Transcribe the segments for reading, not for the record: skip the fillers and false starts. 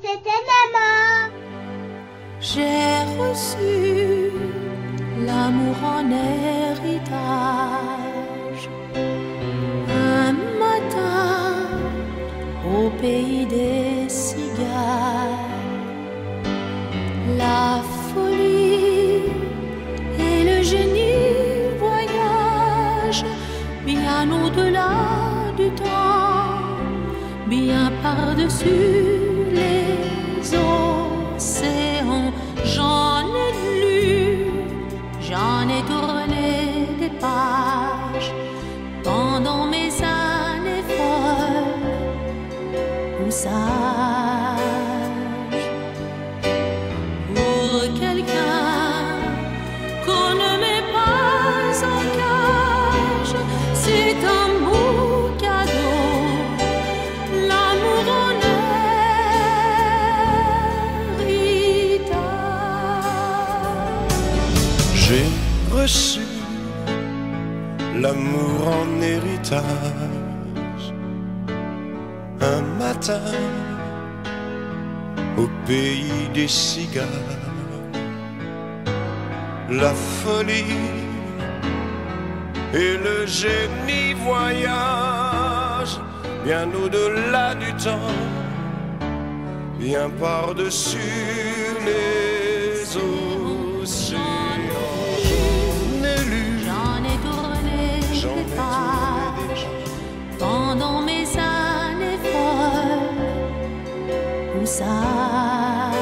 c'était maman. J'ai reçu l'amour en héritage un matin au pays des cigales. La folie et le génie voyagent bien au-delà du temps, bien par-dessus les océans. J'en ai lu, j'en ai tourné des pages pendant mes années folles ou sages. Pour quelqu'un qu'on ne met pas en cage, c'est un beau cadeau, l'amour en héritage. J'ai reçu l'amour en héritage un matin au pays des cigales. La folie et le génie voyagent bien au-delà du temps, bien par-dessus les océans. J'en ai lu, J'en ai tourné des pages pendant mes années folles ou sages.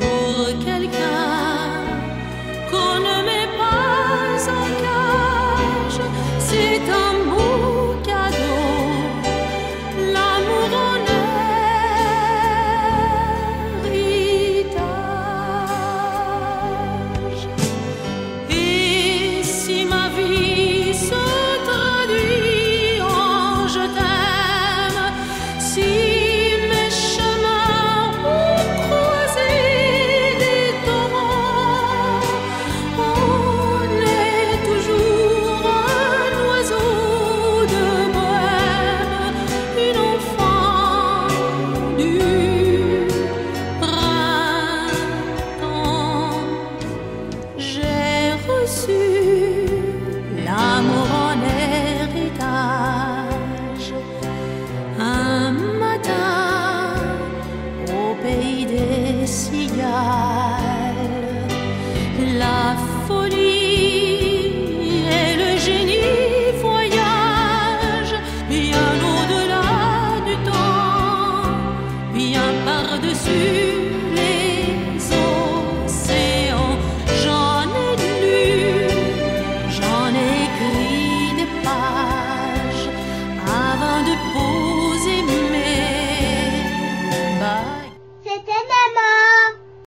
Pour quelqu'un qu'on ne met pas en cage, c'est un beau cadeau, l'amour en héritage. Et si ma vie se traduit en je t'aime, si mes chemins ont croisé des torrents, on est toujours un oiseau de bohème, une enfant du printemps. J'ai reçu l'amour en héritage un matin au pays des cigales. La folie et le génie voyagent bien au-delà du temps, bien par-dessus